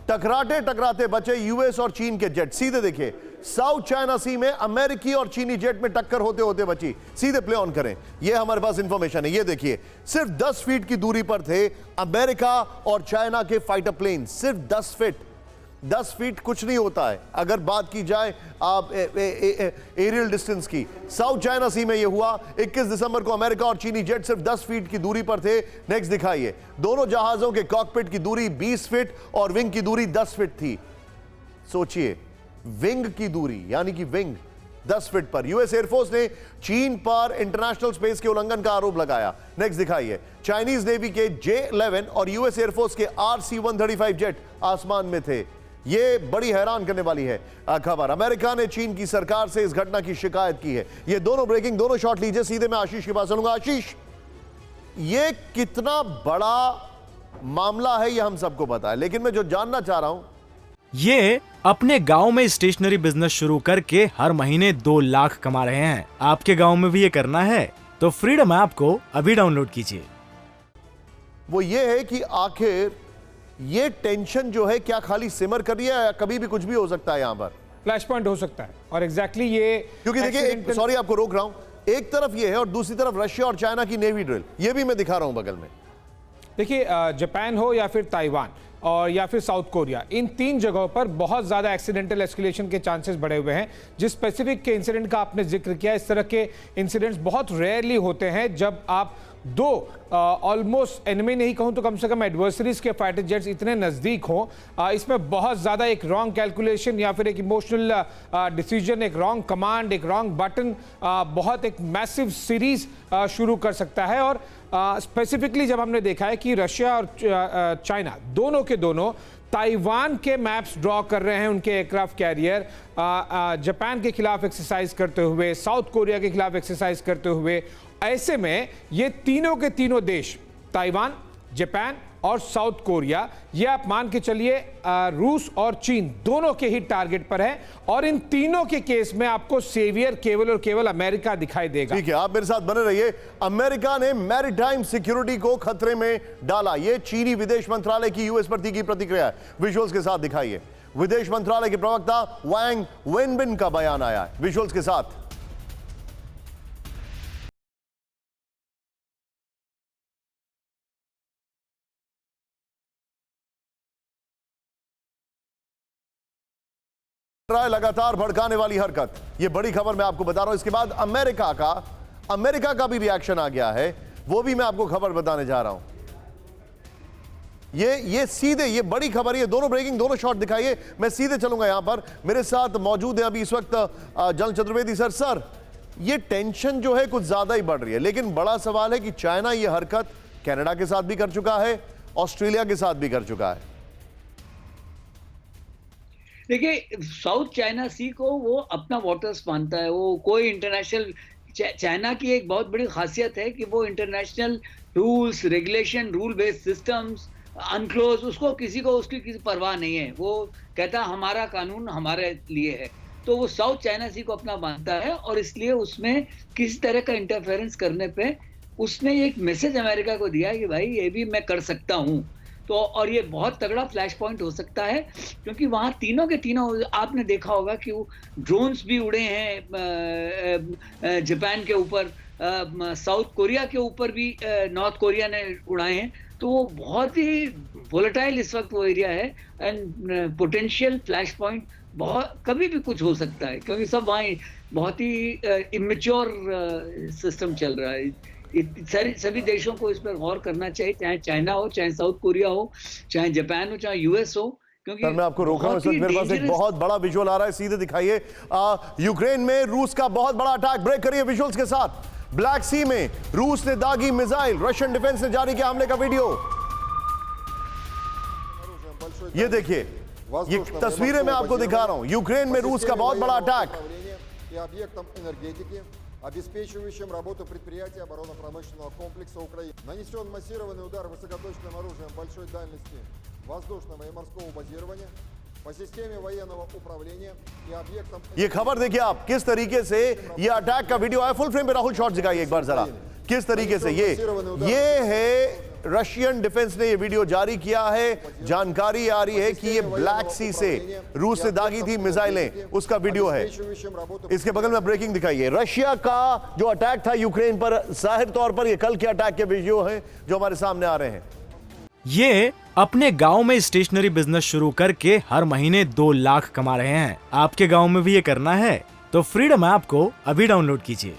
टकराते टकराते बचे यूएस और चीन के जेट। सीधे देखिए, साउथ चाइना सी में अमेरिकी और चीनी जेट में टक्कर होते होते बची। सीधे प्ले ऑन करें, यह हमारे पास इंफॉर्मेशन है। ये देखिए, सिर्फ 10 फीट की दूरी पर थे अमेरिका और चाइना के फाइटर प्लेन। सिर्फ 10 फीट। 10 फीट कुछ नहीं होता है अगर बात की जाए आप एरियल डिस्टेंस की। साउथ चाइना सी में यह हुआ। 21 दिसंबर को अमेरिका और चीनी जेट सिर्फ 10 फीट की दूरी पर थे। नेक्स्ट दिखाइए, दोनों जहाजों के कॉकपिट की दूरी 20 फीट और विंग की दूरी 10 फीट थी। सोचिए, विंग की दूरी यानी कि विंग 10 फीट पर। यूएस एयरफोर्स ने चीन पर इंटरनेशनल स्पेस के उल्लंघन का आरोप लगाया। नेक्स्ट दिखाइए, चाइनीज नेवी के J-11 और यूएस एयरफोर्स के RC-135 जेट आसमान में थे। यह बड़ी हैरान करने वाली है खबर। अमेरिका ने चीन की सरकार से इस घटना की शिकायत की है। ये दोनों ब्रेकिंग, दोनों शॉट लीजिए। सीधे मैं आशीष के पास चलूंगा। आशीष, ये कितना बड़ा मामला है ये हम सबको पता है, लेकिन मैं जो जानना चाह रहा हूं, ये अपने गांव में स्टेशनरी बिजनेस शुरू करके हर महीने 2 लाख कमा रहे हैं। आपके गांव में भी ये करना है तो फ्रीडम ऐप को अभी डाउनलोड कीजिए। वो ये है कि आखिर ये टेंशन जो है क्या खाली सिमर कर रही है या कभी भी कुछ भी हो सकता है? यहां पर फ्लैश पॉइंट हो सकता है और एग्जैक्टली ये, क्योंकि देखिए, सॉरी आपको रोक रहा हूं, एक तरफ ये है और दूसरी तरफ रशिया और चाइना की नेवी ड्रिल, ये भी मैं दिखा रहा हूं बगल में। देखिए, जापान हो या फिर ताइवान और या फिर साउथ कोरिया, इन 3 जगहों पर बहुत ज़्यादा एक्सीडेंटल एस्केलेशन के चांसेस बढ़े हुए हैं। जिस स्पेसिफिक के इंसिडेंट का आपने जिक्र किया, इस तरह के इंसिडेंट्स बहुत रेयरली होते हैं जब आप 2 ऑलमोस्ट एनिमी नहीं कहूं तो कम से कम एडवर्सरीज के फाइटर जेट्स इतने नज़दीक हों। इसमें बहुत ज़्यादा एक रॉन्ग कैलकुलेशन या फिर एक इमोशनल डिसीजन, एक रॉन्ग कमांड, एक रॉन्ग बटन बहुत एक मैसिव सीरीज शुरू कर सकता है। और स्पेसिफिकली जब हमने देखा है कि रशिया और चाइना दोनों के दोनों ताइवान के मैप्स ड्रॉ कर रहे हैं, उनके एयरक्राफ्ट कैरियर जापान के खिलाफ एक्सरसाइज करते हुए, साउथ कोरिया के खिलाफ एक्सरसाइज करते हुए, ऐसे में ये तीनों के तीनों देश, ताइवान, जापान और साउथ कोरिया, ये आप मान के चलिए रूस और चीन दोनों के ही टारगेट पर है। और इन तीनों के केस में आपको सेवियर केवल और केवल अमेरिका दिखाई देगा। ठीक है, आप मेरे साथ बने रहिए। अमेरिका ने मैरीटाइम सिक्योरिटी को खतरे में डाला, यह चीनी विदेश मंत्रालय की यूएस पर की प्रतिक्रिया है। विजुअल्स के साथ दिखाइए, विदेश मंत्रालय के प्रवक्ता वांग वेनबिन का बयान आया है। विजुअल्स के साथ लगातार भड़काने वाली हरकत, यह बड़ी खबर मैं आपको बता रहा हूं। इसके बाद अमेरिका का भी रिएक्शन आ गया है, वो भी मैं आपको खबर बताने जा रहा हूं। ये सीधे, ये बड़ी खबर, ये दोनों ब्रेकिंग, दोनों शॉट दिखाइए। मैं सीधे चलूंगा। यहां पर मेरे साथ मौजूद है अभी इस वक्त जन चतुर्वेदी सर। सर, ये टेंशन जो है कुछ ज्यादा ही बढ़ रही है, लेकिन बड़ा सवाल है कि चाइना ये हरकत कनाडा के साथ भी कर चुका है, ऑस्ट्रेलिया के साथ भी कर चुका है। देखिए, साउथ चाइना सी को वो अपना वाटर्स मानता है। वो कोई इंटरनेशनल, चाइना की एक बहुत बड़ी खासियत है कि वो international rules, regulation, rule based systems, unclose, उसको किसी परवाह नहीं है। वो कहता हमारा कानून हमारे लिए है। तो वो साउथ चाइना सी को अपना मानता है और इसलिए उसमें किसी तरह का इंटरफेरेंस करने पे उसने एक मैसेज अमेरिका को दिया कि भाई ये भी मैं कर सकता हूँ। तो और ये बहुत तगड़ा फ्लैश पॉइंट हो सकता है, क्योंकि वहाँ तीनों के तीनों, आपने देखा होगा कि वो ड्रोन्स भी उड़े हैं जापान के ऊपर, साउथ कोरिया के ऊपर भी नॉर्थ कोरिया ने उड़ाए हैं। तो वो बहुत ही वोलेटाइल इस वक्त वो एरिया है एंड पोटेंशियल फ्लैश पॉइंट बहुत, कभी भी कुछ हो सकता है, क्योंकि सब वहाँ बहुत ही इमेच्योर सिस्टम चल रहा है। सभी देशों को इस पर गौर करना चाहिए, चाहे चाइना हो, चाहे साउथ कोरिया हो, चाहे जापान हो, चाहे यूएस हो। क्योंकि मैं आपको रोक रहा हूं, मेरे पास एक बहुत बड़ा विजुअल आ रहा है, सीधे दिखाइए। यूक्रेन में रूस का बहुत बड़ा अटैक, ब्रेक करिए विजुअल्स के साथ। ब्लैक सी में रूस ने दागी मिसाइल, रशियन डिफेंस ने जारी किया हमले का वीडियो। ये देखिए, ये तस्वीरें मैं आपको दिखा रहा हूं। यूक्रेन में रूस का बहुत बड़ा अटैक। обеспечивающим работу предприятия оборонно-промышленного комплекса Украины. Нанесен массированный удар высокоточным оружием большой дальности воздушного и морского базирования по системе военного управления и объектам... ये खबर देखिए आप, किस तरीके से ये अटैक का वीडियो है। फुल फ्रेम पे राहुल शॉट दिखाइए एक बार जरा, किस तरीके से ये है रशियन डिफेंस ने ये वीडियो जारी किया है। जानकारी आ रही है कि ये ब्लैक सी से रूस से दागी थी मिसाइलें, उसका वीडियो है। इसके बगल में ब्रेकिंग दिखाइए। रशिया का जो अटैक था यूक्रेन पर, जाहिर तौर पर ये कल के अटैक के वीडियो हैं जो हमारे सामने आ रहे हैं। ये अपने गांव में स्टेशनरी बिजनेस शुरू करके हर महीने 2 लाख कमा रहे हैं। आपके गांव में भी ये करना है तो फ्रीडम ऐप को अभी डाउनलोड कीजिए।